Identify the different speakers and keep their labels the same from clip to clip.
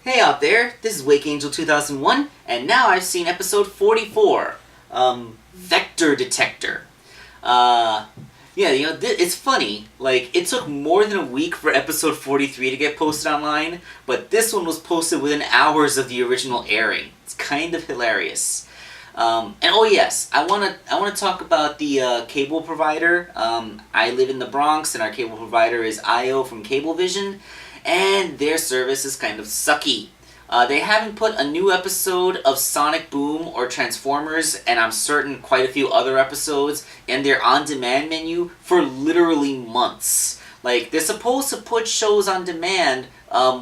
Speaker 1: Hey out there, this is Wake Angel 2001, and now I've seen episode 44, Vector Detector. It's funny, like, it took more than a week for episode 43 to get posted online, but this one was posted within hours of the original airing. It's kind of hilarious. And oh yes, I wanna talk about the cable provider. I live in the Bronx, and our cable provider is IO from Cablevision, and their service is kind of sucky. They haven't put a new episode of Sonic Boom or Transformers, and I'm certain quite a few other episodes, in their on-demand menu for literally months. Like, they're supposed to put shows on demand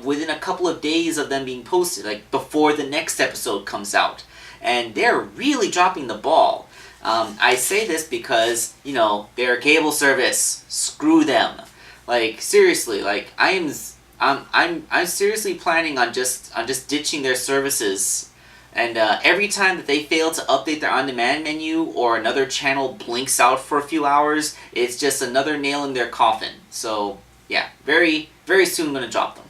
Speaker 1: within a couple of days of them being posted, like before the next episode comes out. And they're really dropping the ball. I say this because, they're a cable service. Screw them. Like, seriously, like, I'm seriously planning on just ditching their services, and every time that they fail to update their on-demand menu or another channel blinks out for a few hours, it's just another nail in their coffin. So yeah, very very soon I'm gonna drop them.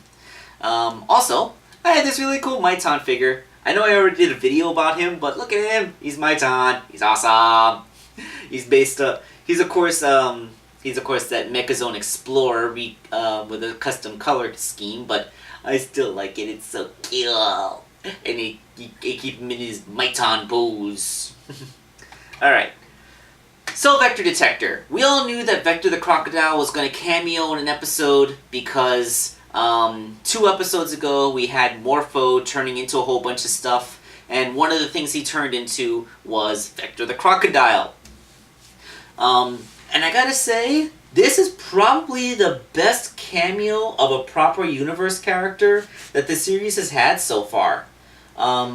Speaker 1: Also, I had this really cool Maitan figure. I know I already did a video about him, but look at him. He's Maitan. He's awesome. He's of course that Mechazone Explorer with a custom color scheme, but I still like it. It's so cute. And he keep him in his Maitan pose. Alright. So, Vector Detector. We all knew that Vector the Crocodile was going to cameo in an episode because 2 episodes ago we had Morpho turning into a whole bunch of stuff, and one of the things he turned into was Vector the Crocodile. And I gotta say, this is probably the best cameo of a proper universe character that the series has had so far. I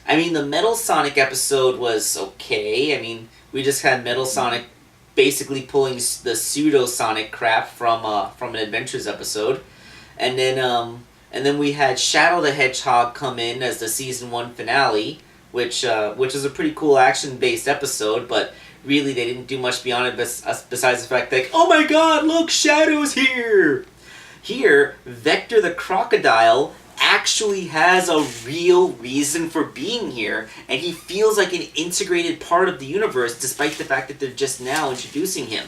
Speaker 1: mean, the Metal Sonic episode was okay. I mean, we just had Metal Sonic basically pulling the pseudo Sonic crap from an Adventures episode, and then we had Shadow the Hedgehog come in as the season 1 finale, which is a pretty cool action-based episode, but really, they didn't do much beyond it besides the fact that, oh my god, look, Shadow's here! Here, Vector the Crocodile actually has a real reason for being here, and he feels like an integrated part of the universe, despite the fact that they're just now introducing him.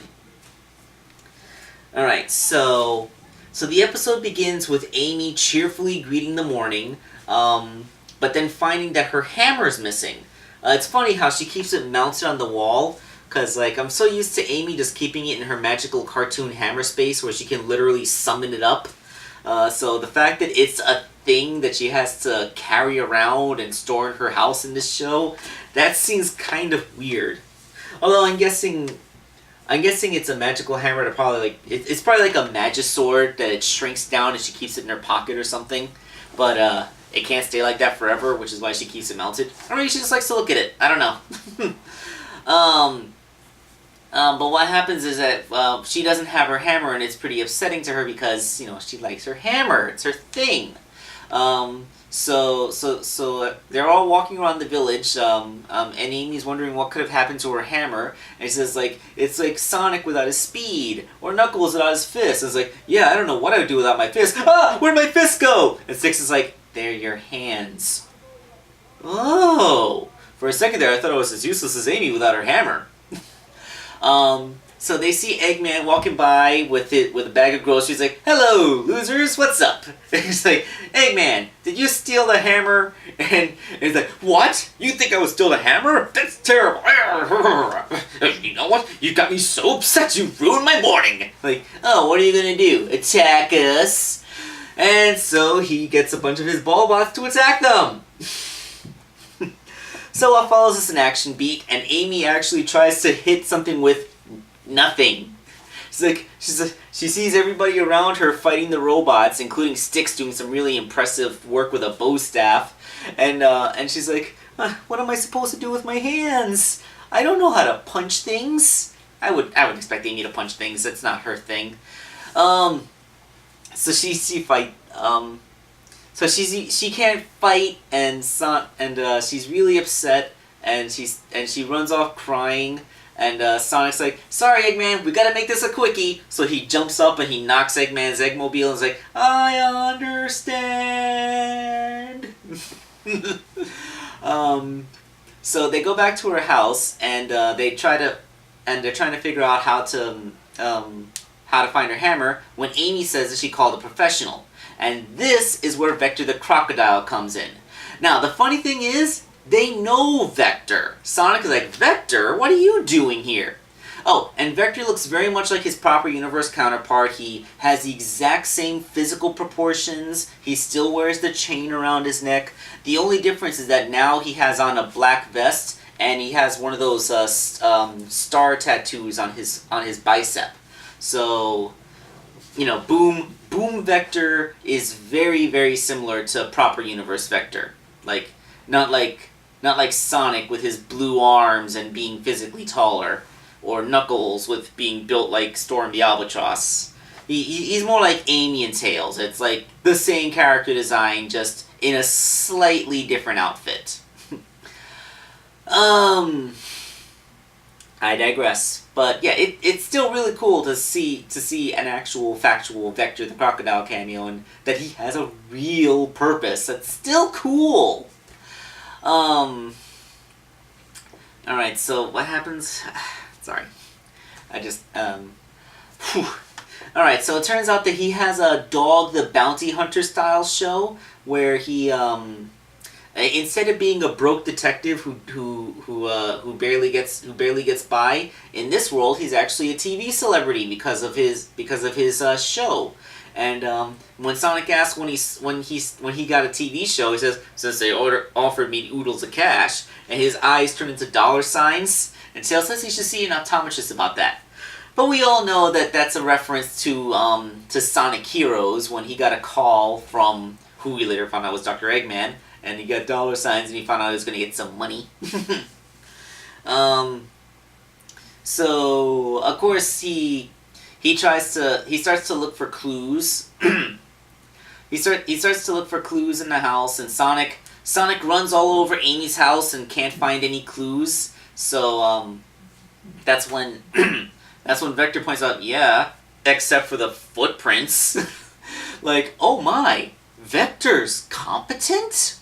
Speaker 1: Alright, so the episode begins with Amy cheerfully greeting the morning, but then finding that her hammer's missing. It's funny how she keeps it mounted on the wall, because, like, I'm so used to Amy just keeping it in her magical cartoon hammer space where she can literally summon it up. So the fact that it's a thing that she has to carry around and store in her house in this show, that seems kind of weird. Although I'm guessing it's a magical hammer to probably, like, it's probably like a Magisword that it shrinks down and she keeps it in her pocket or something. But, it can't stay like that forever, which is why she keeps it mounted. Or maybe she just likes to look at it. I don't know. But what happens is that she doesn't have her hammer, and it's pretty upsetting to her because, she likes her hammer. It's her thing. So they're all walking around the village, and Amy's wondering what could have happened to her hammer, and she says, like, it's like Sonic without his speed, or Knuckles without his fist. And it's like, yeah, I don't know what I would do without my fist. Ah, where'd my fist go? And Six is like, they're your hands. Oh! For a second there, I thought I was as useless as Amy without her hammer. So they see Eggman walking by with a bag of groceries, like, hello, losers, what's up? And he's like, Eggman, did you steal the hammer? And he's like, what? You think I would steal the hammer? That's terrible. You know what? You got me so upset you ruined my morning. Like, oh, what are you gonna do? Attack us? And so he gets a bunch of his ball bots to attack them. So what follows is an action beat, and Amy actually tries to hit something with nothing. She sees everybody around her fighting the robots, including Styx doing some really impressive work with a bow staff, and she's like, what am I supposed to do with my hands? I don't know how to punch things. I would expect Amy to punch things. That's not her thing. So she can't fight, and she's really upset, and she runs off crying. And Sonic's like, sorry, Eggman, we gotta make this a quickie. So he jumps up and he knocks Eggman's Eggmobile and is like, I understand. So they go back to her house and they're trying to figure out how to find her hammer when Amy says that she called a professional. And this is where Vector the Crocodile comes in. Now, the funny thing is, they know Vector. Sonic is like, Vector, what are you doing here? Oh, and Vector looks very much like his proper universe counterpart. He has the exact same physical proportions. He still wears the chain around his neck. The only difference is that now he has on a black vest, and he has one of those star tattoos on his bicep. So, you know, Boom Vector is very, very similar to proper universe Vector. Like, not like Sonic with his blue arms and being physically taller, or Knuckles with being built like Storm the Albatross. He's more like Amy and Tails. It's like the same character design, just in a slightly different outfit. I digress. But yeah, it's still really cool to see an actual factual Vector the Crocodile cameo, and that he has a real purpose. That's still cool. Alright, so what happens? Sorry. I just, Alright, so it turns out that he has a Dog the Bounty Hunter style show where he, instead of being a broke detective who barely gets by, in this world he's actually a TV celebrity because of his show. And when Sonic asks when he got a TV show, he says, since they offered me oodles of cash, and his eyes turn into dollar signs. And Tails says he should see an optometrist about that. But we all know that that's a reference to Sonic Heroes, when he got a call from who we later found out was Dr. Eggman, and he got dollar signs, and he found out he was going to get some money. So of course he starts to look for clues. He starts to look for clues in the house, and Sonic runs all over Amy's house and can't find any clues. So that's when Vector points out, yeah, except for the footprints. Like, oh my, Vector's competent?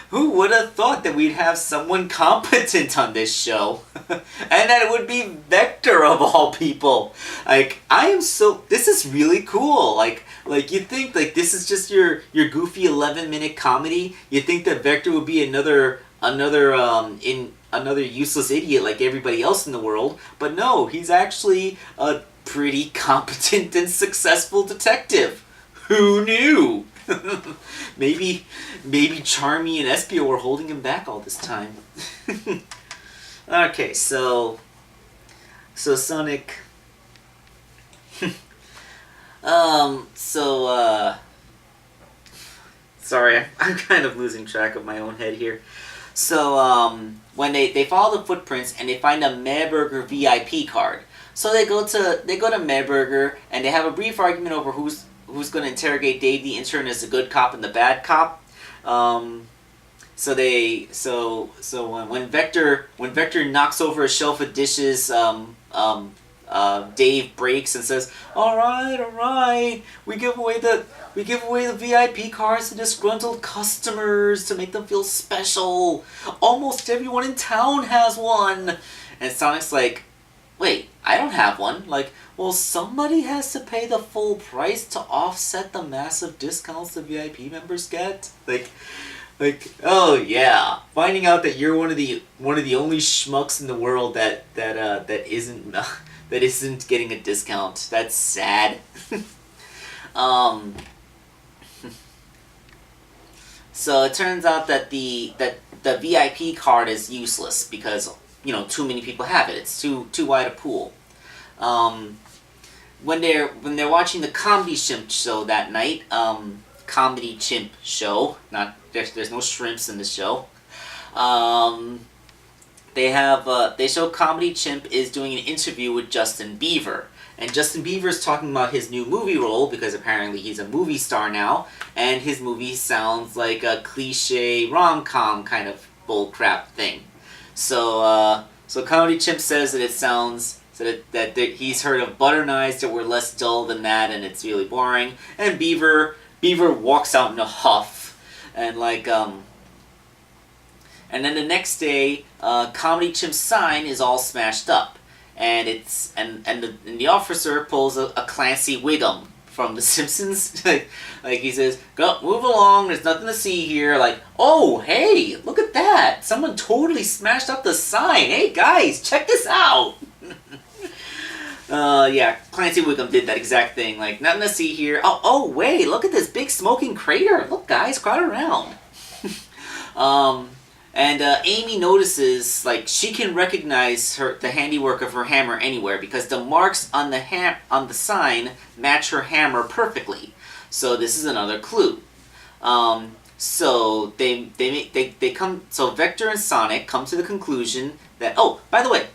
Speaker 1: Who would have thought that we'd have someone competent on this show? And that it would be Vector of all people. Like, this is really cool. Like you think, like, this is just your goofy 11-minute comedy. You think that Vector would be another useless idiot like everybody else in the world, but no, he's actually a pretty competent and successful detective. Who knew? Maybe Charmy and Espio were holding him back all this time. Okay, so Sonic. Sorry, I'm kind of losing track of my own head here. So, when they follow the footprints and they find a Mayburger VIP card. So they go to Mayburger and they have a brief argument over who's going to interrogate Dave the intern as the good cop and the bad cop. So when Vector knocks over a shelf of dishes, Dave breaks and says, "All right, we give away the VIP cards to disgruntled customers to make them feel special. Almost everyone in town has one." And Sonic's like, "Wait, I don't have one." Like, well, somebody has to pay the full price to offset the massive discounts the VIP members get. Like, oh yeah, finding out that you're one of the only schmucks in the world that isn't getting a discount. That's sad. So it turns out that the VIP card is useless because, you know, too many people have it. It's too wide a pool. When they're watching the Comedy Chimp show that night, Comedy Chimp show. There's no shrimps in the show. They show Comedy Chimp is doing an interview with Justin Beaver. And Justin Bieber is talking about his new movie role, because apparently he's a movie star now, and his movie sounds like a cliche rom-com kind of bullcrap thing. So So Comedy Chimp says that it sounds that he's heard of butter knives that were less dull than that, and it's really boring. And Beaver walks out in a huff, and and then the next day, Comedy Chimp's sign is all smashed up, and the officer pulls a Clancy Wiggum from The Simpsons. like he says, "Go move along. There's nothing to see here." Like, "Oh, hey, look at that! Someone totally smashed up the sign. Hey guys, check this out." Yeah, Clancy Wiggum did that exact thing. Like, nothing to see here. Oh, wait, look at this big smoking crater. Look, guys, crowd around. And Amy notices, like, she can recognize the handiwork of her hammer anywhere because the marks on the sign match her hammer perfectly. So this is another clue. So so Vector and Sonic come to the conclusion that, oh, by the way,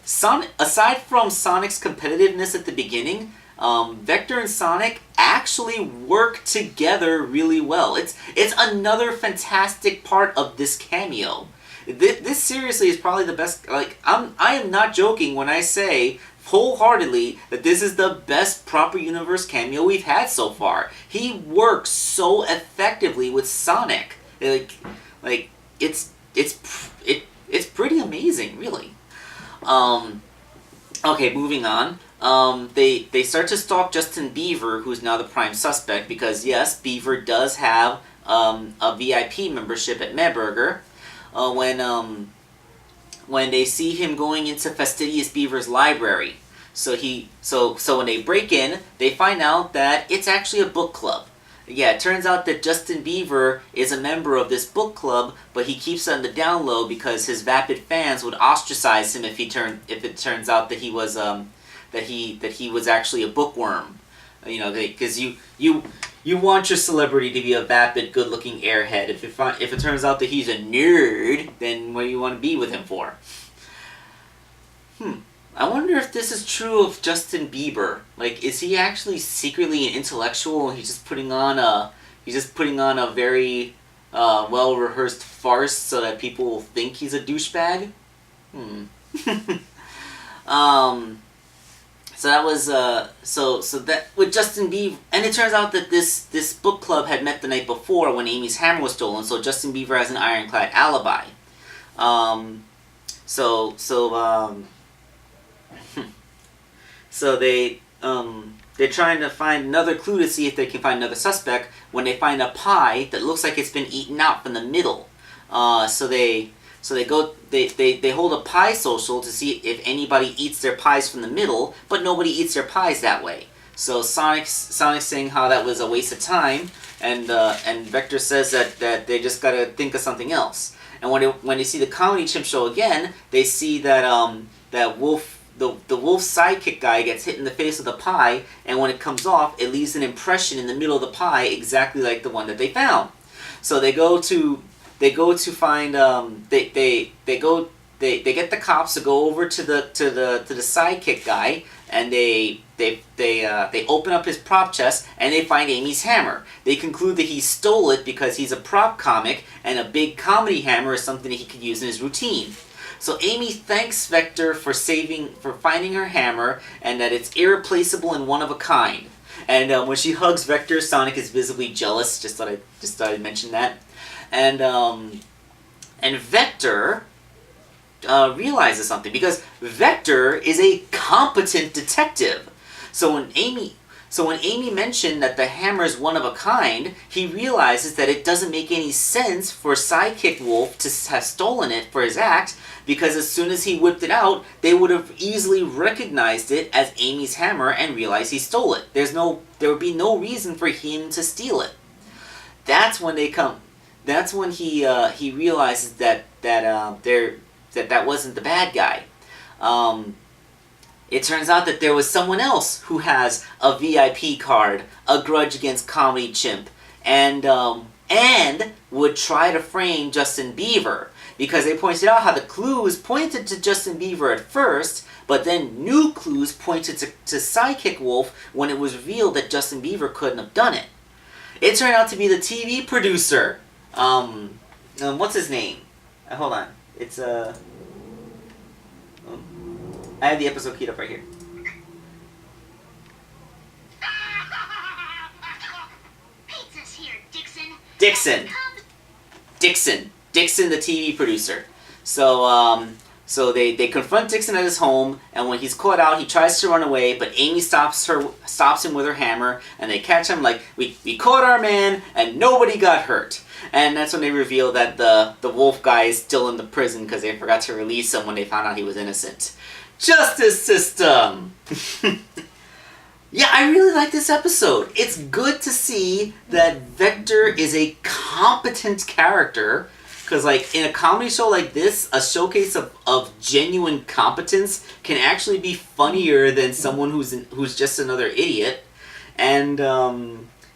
Speaker 1: aside from Sonic's competitiveness at the beginning, Vector and Sonic actually work together really well. It's another fantastic part of this cameo. This seriously is probably the best. Like, I am not joking when I say wholeheartedly that this is the best proper universe cameo we've had so far. He works so effectively with Sonic. Like it's pretty amazing, really. Okay, moving on. They start to stalk Justin Beaver, who's now the prime suspect, because yes, Beaver does have a VIP membership at Medburger. When they see him going into Fastidious Beaver's library. So when they break in, they find out that it's actually a book club. Yeah, it turns out that Justin Beaver is a member of this book club, but he keeps it on the down low because his vapid fans would ostracize him if it turns out that he was actually a bookworm. You know, because you want your celebrity to be a vapid, good-looking airhead. If it turns out that he's a nerd, then what do you want to be with him for? I wonder if this is true of Justin Bieber. Like, is he actually secretly an intellectual and he's just putting on a very well-rehearsed farce so that people will think he's a douchebag? So that was so that with Justin Bieber, and it turns out that this book club had met the night before when Amy's hammer was stolen. So Justin Bieber has an ironclad alibi. So they're trying to find another clue to see if they can find another suspect when they find a pie that looks like it's been eaten out from the middle. So they hold a pie social to see if anybody eats their pies from the middle, but nobody eats their pies that way. So Sonic's saying how that was a waste of time, and Vector says that they just gotta think of something else. And when they see the Comedy Chimp show again, they see that that Wolf. The wolf sidekick guy gets hit in the face with a pie, and when it comes off, it leaves an impression in the middle of the pie exactly like the one that they found. So they get the cops to go over to the sidekick guy, and they open up his prop chest and they find Amy's hammer. They conclude that he stole it because he's a prop comic and a big comedy hammer is something that he could use in his routine. So Amy thanks Vector for finding her hammer and that it's irreplaceable and one of a kind. And when she hugs Vector, Sonic is visibly jealous. Just thought I'd mention that. And Vector realizes something because Vector is a competent detective. So when Amy mentioned that the hammer is one of a kind, he realizes that it doesn't make any sense for Sidekick Wolf to have stolen it for his act, because as soon as he whipped it out, they would have easily recognized it as Amy's hammer and realized he stole it. There would be no reason for him to steal it. That's when he realizes that wasn't the bad guy. It turns out that there was someone else who has a VIP card, a grudge against Comedy Chimp, and would try to frame Justin Beaver, because they pointed out how the clues pointed to Justin Beaver at first, but then new clues pointed to Sidekick Wolf when it was revealed that Justin Beaver couldn't have done it. It turned out to be the TV producer. What's his name? Hold on. It's I have the episode keyed up right here.
Speaker 2: Pizza's here, Dixon.
Speaker 1: Dixon, the TV producer. So they confront Dixon at his home, and when he's caught out, he tries to run away, but Amy stops him with her hammer, and they catch him like, we caught our man, and nobody got hurt. And that's when they reveal that the wolf guy is still in the prison because they forgot to release him when they found out he was innocent. Justice system! Yeah, I really like this episode. It's good to see that Vector is a competent character. Because, like, in a comedy show like this, a showcase of genuine competence can actually be funnier than someone who's just another idiot. And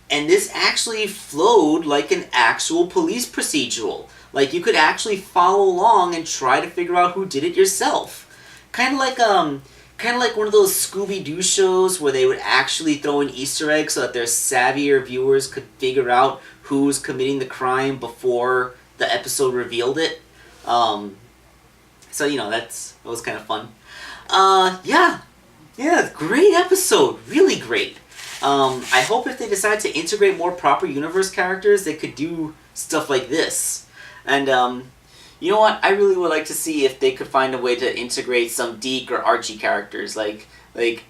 Speaker 1: this actually flowed like an actual police procedural. Like, you could actually follow along and try to figure out who did it yourself. Kind of like one of those Scooby-Doo shows where they would actually throw an Easter egg so that their savvier viewers could figure out who's committing the crime before the episode revealed it. So, you know, that was kind of fun. Yeah, great episode. Really great. I hope if they decide to integrate more proper universe characters, they could do stuff like this. And, you know what? I really would like to see if they could find a way to integrate some Deke or Archie characters. Like,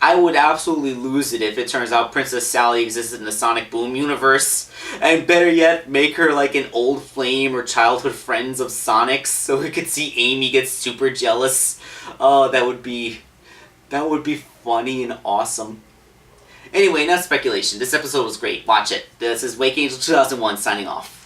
Speaker 1: I would absolutely lose it if it turns out Princess Sally existed in the Sonic Boom universe. And better yet, make her like an old flame or childhood friends of Sonic's so we could see Amy get super jealous. Oh, that would be funny and awesome. Anyway, enough speculation. This episode was great. Watch it. This is Wake Angel 2001 signing off.